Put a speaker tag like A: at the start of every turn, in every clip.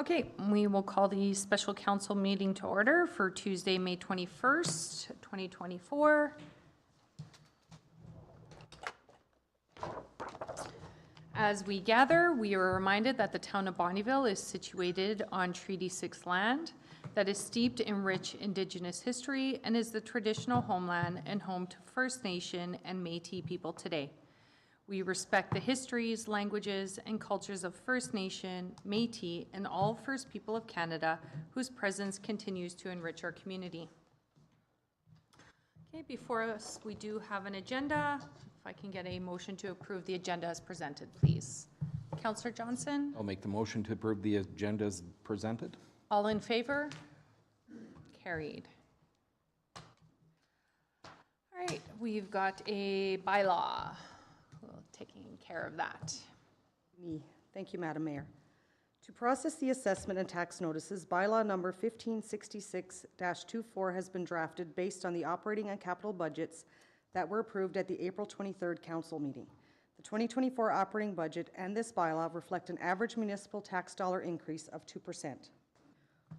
A: Okay, we will call the special council meeting to order for Tuesday, May 21st, 2024. As we gather, we are reminded that the town of Bonnyville is situated on Treaty 6 land that is steeped in rich Indigenous history and is the traditional homeland and home to First Nation and Métis people today. We respect the histories, languages, and cultures of First Nation, Métis, and all First People of Canada whose presence continues to enrich our community. Okay, before us, we do have an agenda. If I can get a motion to approve the agenda as presented, please. Councillor Johnson?
B: I'll make the motion to approve the agenda as presented.
A: All in favor? Carried. All right, we've got a bylaw. Taking care of that.
C: Thank you, Madam Mayor. To process the assessment and tax notices, bylaw number 1566-24 has been drafted based on the operating and capital budgets that were approved at the April 23rd council meeting. The 2024 operating budget and this bylaw reflect an average municipal tax dollar increase of 2%.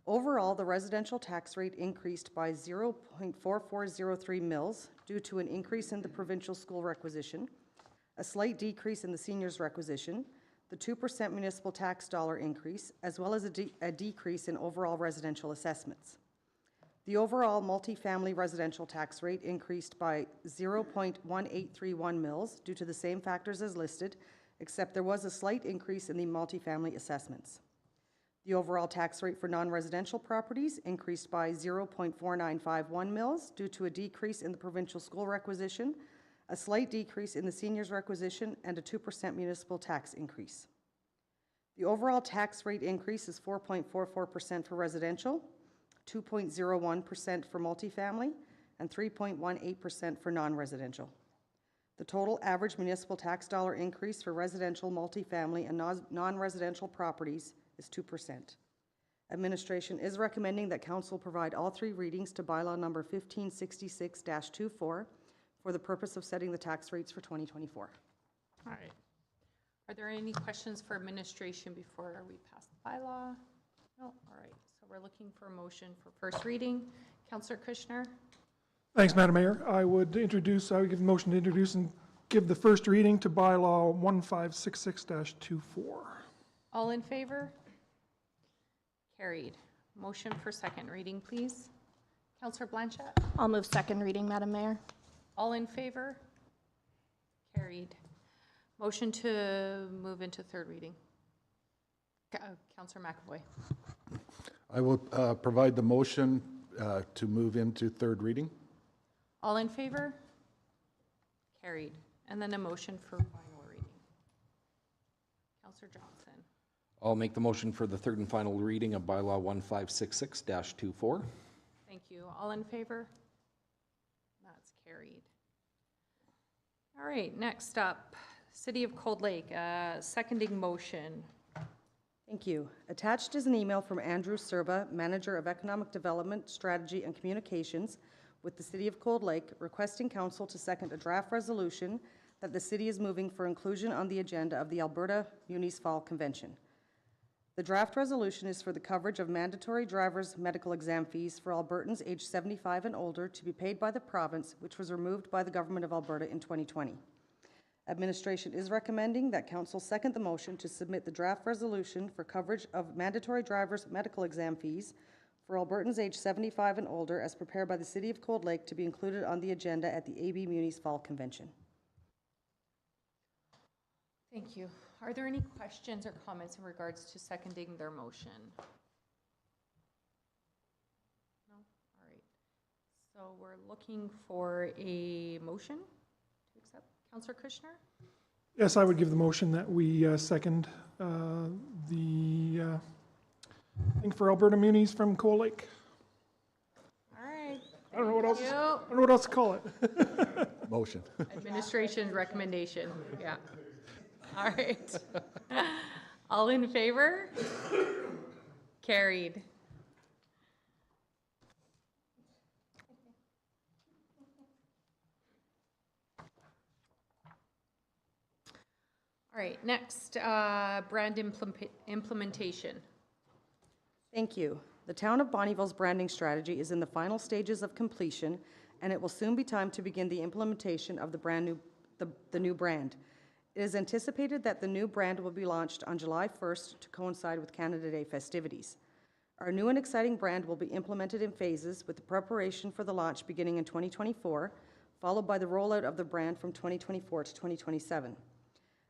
C: Overall, the residential tax rate increased by 0.4403 mils due to an increase in the provincial school requisition, a slight decrease in the seniors requisition, the 2% municipal tax dollar increase, as well as a decrease in overall residential assessments. The overall multifamily residential tax rate increased by 0.1831 mils due to the same factors as listed, except there was a slight increase in the multifamily assessments. The overall tax rate for non-residential properties increased by 0.4951 mils due to a decrease in the provincial school requisition, a slight decrease in the seniors requisition, and a 2% municipal tax increase. The overall tax rate increase is 4.44% for residential, 2.01% for multifamily, and 3.18% for non-residential. The total average municipal tax dollar increase for residential, multifamily, and non-residential properties is 2%. Administration is recommending that Council provide all three readings to bylaw number 1566-24 for the purpose of setting the tax rates for 2024.
A: All right. Are there any questions for administration before we pass the bylaw? No? All right. So we're looking for a motion for first reading. Councillor Kushner?
D: Thanks, Madam Mayor. I would give a motion to introduce and give the first reading to bylaw 1566-24.
A: All in favor? Carried. Motion for second reading, please. Councillor Blanchette?
E: I'll move second reading, Madam Mayor.
A: All in favor? Carried. Motion to move into third reading. Councillor McAvoy.
F: I will provide the motion to move into third reading.
A: All in favor? Carried. And then a motion for final reading. Councillor Johnson.
B: I'll make the motion for the third and final reading of bylaw 1566-24.
A: Thank you. All in favor? That's carried. All right, next up, City of Cold Lake, seconding motion.
C: Thank you. Attached is an email from Andrew Serba, Manager of Economic Development, Strategy and Communications with the City of Cold Lake, requesting Council to second a draft resolution that the City is moving for inclusion on the agenda of the Alberta Munis Fall Convention. The draft resolution is for the coverage of mandatory driver's medical exam fees for Albertans aged 75 and older to be paid by the province, which was removed by the Government of Alberta in 2020. Administration is recommending that Council second the motion to submit the draft resolution for coverage of mandatory driver's medical exam fees for Albertans aged 75 and older as prepared by the City of Cold Lake to be included on the agenda at the AB Munis Fall Convention.
A: Thank you. Are there any questions or comments in regards to seconding their motion? No? All right. So we're looking for a motion to accept. Councillor Kushner?
D: Yes, I would give the motion that we second the thing for Alberta Munis from Cold Lake.
A: All right.
D: I don't know what else.
A: You.
D: I don't know what else to call it.
F: Motion.
A: Administration's recommendation. Yeah. All right. All in favor? Carried. All right, next, brand implementation.
C: Thank you. The Town of Bonnyville's branding strategy is in the final stages of completion, and it will soon be time to begin the implementation of the new brand. It is anticipated that the new brand will be launched on July 1st to coincide with Canada Day festivities. Our new and exciting brand will be implemented in phases, with the preparation for the launch beginning in 2024, followed by the rollout of the brand from 2024 to 2027.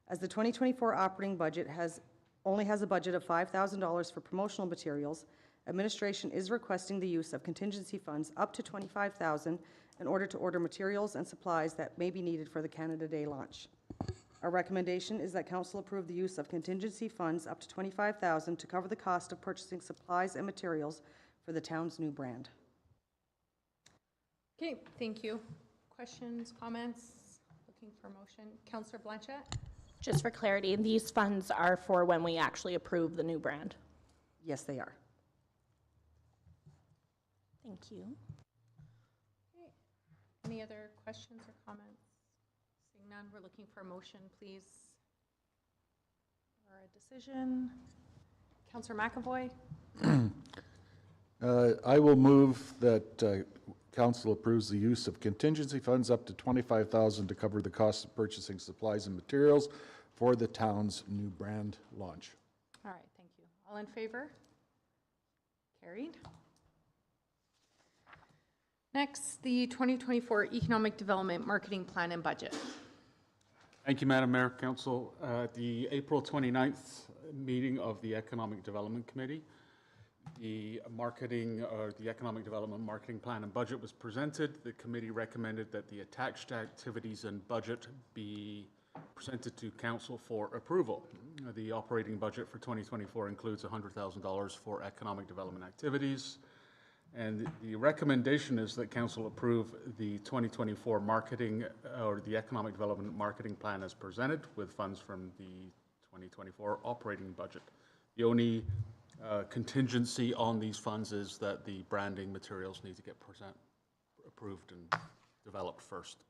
C: As the 2024 operating budget only has a budget of $5,000 for promotional materials, administration is requesting the use of contingency funds up to $25,000 in order to order materials and supplies that may be needed for the Canada Day launch. Our recommendation is that council approve the use of contingency funds up to $25,000 to cover the cost of purchasing supplies and materials for the town's new brand.
A: Okay, thank you. Questions, comments? Looking for a motion. Councillor Blanchette?
E: Just for clarity, these funds are for when we actually approve the new brand.
C: Yes, they are.
E: Thank you.
A: Okay. Any other questions or comments? Seeing none, we're looking for a motion, please. Or a decision. Councillor McAvoy?
F: I will move that council approves the use of contingency funds up to $25,000 to cover the cost of purchasing supplies and materials for the town's new brand launch.
A: All right, thank you. All in favor? Carried. Next, the 2024 Economic Development Marketing Plan and Budget.
G: Thank you, Madam Mayor, Council. The April 29th meeting of the Economic Development Committee, the Economic Development Marketing Plan and Budget was presented. The committee recommended that the attached activities and budget be presented to council for approval. The operating budget for 2024 includes $100,000 for economic development activities. And the recommendation is that council approve the 2024 marketing or the economic development marketing plan as presented with funds from the 2024 operating budget. The only contingency on these funds is that the branding materials need to get approved and developed first.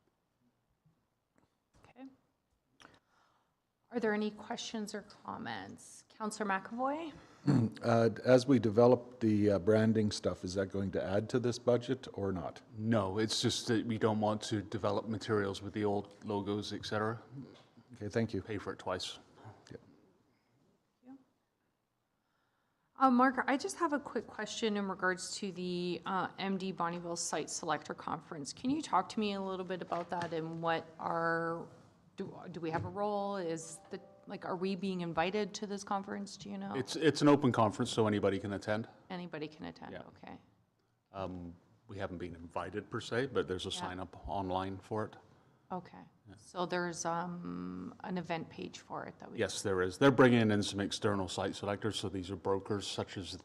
A: Okay. Are there any questions or comments? Councillor McAvoy?
F: As we develop the branding stuff, is that going to add to this budget or not?
G: No, it's just that we don't want to develop materials with the old logos, et cetera.
F: Okay, thank you.
G: Pay for it twice.
A: Mark, I just have a quick question in regards to the MD Bonnyville Site Selector Conference. Can you talk to me a little bit about that and what do we have a role? Are we being invited to this conference? Do you know?
G: It's an open conference, so anybody can attend.
A: Anybody can attend,
G: Yeah.
A: okay.
G: We haven't been invited per se, but there's a sign up online for it.
A: Okay, so there's an event page for it that we.
G: Yes, there is. They're bringing in some external site selectors, so these are brokers such as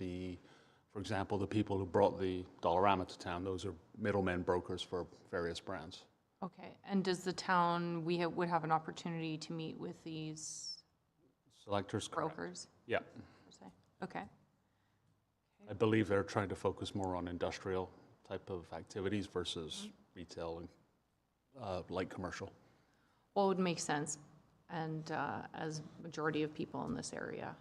G: for example, the people who brought the Dollarama to town. Those are middlemen brokers for various brands.
A: Okay, and does the town, would have an opportunity to meet with these
G: Selectors, correct.
A: brokers?
G: Yeah.
A: per se? Okay,
G: I believe they're trying to focus more on industrial type of activities versus retail and light commercial.
A: well, it would make sense, and as majority of people in this area,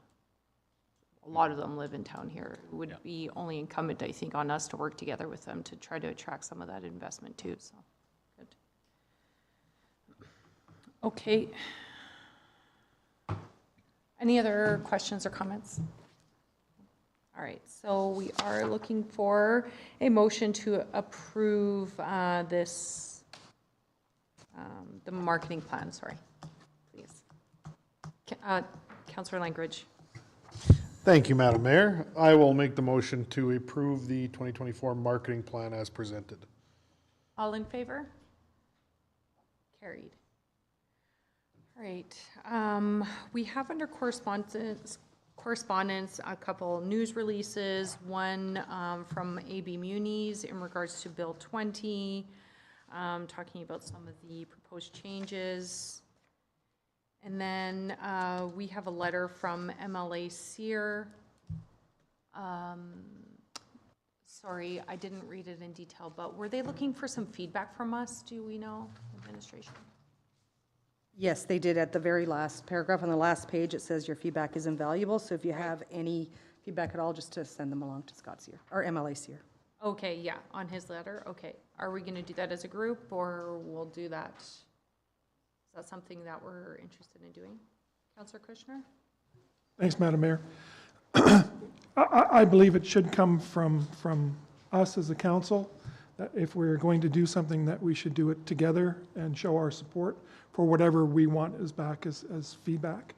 A: a lot of them live in town here. It would be only incumbent, I think, on us to work together with them to try to attract some of that investment too, so, good. Okay. Any other questions or comments? All right, so we are looking for a motion to approve the marketing plan, sorry, please. Councillor Langridge.
H: Thank you, Madam Mayor. I will make the motion to approve the 2024 marketing plan as presented.
A: All in favor? Carried. All right, we have under correspondence a couple news releases, one from AB Muni's in regards to Bill 20, talking about some of the proposed changes. And then we have a letter from MLA Sear. Sorry, I didn't read it in detail, but were they looking for some feedback from us? Do we know, administration?
C: Yes, they did. At the very last paragraph on the last page, it says your feedback is invaluable. So if you have any feedback at all, just to send them along to Scott's ear, or MLA's ear.
A: Okay, yeah, on his letter, okay. Are we gonna do that as a group, or we'll do that? Is that something that we're interested in doing? Counselor Kushner?
D: Thanks, Madam Mayor. I believe it should come from us as a council, that if we're going to do something, that we should do it together and show our support for whatever we want as back as feedback.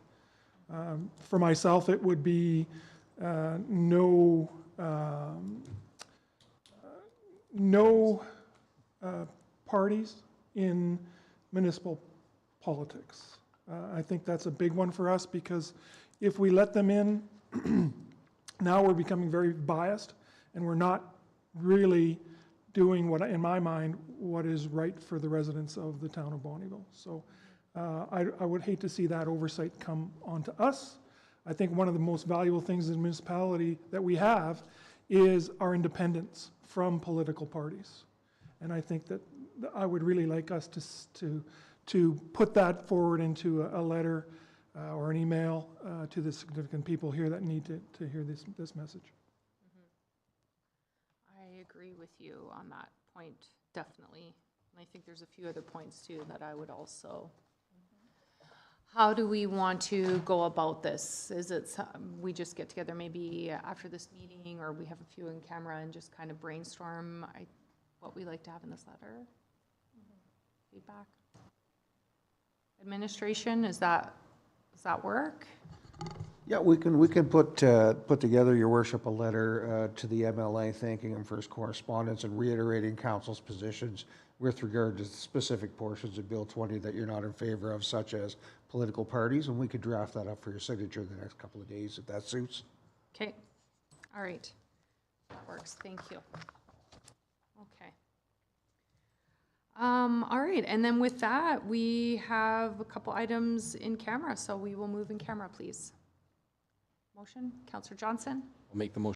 D: For myself, it would be no parties in municipal politics. I think that's a big one for us, because if we let them in, now we're becoming very biased, and we're not really doing what, in my mind, what is right for the residents of the town of Bonnyville. So I would hate to see that oversight come onto us. I think one of the most valuable things in the municipality that we have is our independence from political parties. And I think that I would really like us to put that forward into a letter or an email to the significant people here that need to hear this message.
A: I agree with you on that point, definitely. And I think there's a few other points too that I would also. How do we want to go about this? Is it, we just get together maybe after this meeting, or we have a few in camera and just kind of brainstorm what we like to have in this letter? Feedback? Administration, does that work?
I: Yeah, we can put together, your worship, a letter to the MLA thanking them for his correspondence and reiterating council's positions with regard to specific portions of Bill 20 that you're not in favor of, such as political parties, and we could draft that up for your signature in the next couple of days, if that suits.
A: Okay, all right, that works, thank you. Okay. All right, and then with that, we have a couple items in camera, so we will move in camera, please. Motion, Councillor Johnson?
B: I'll make the motion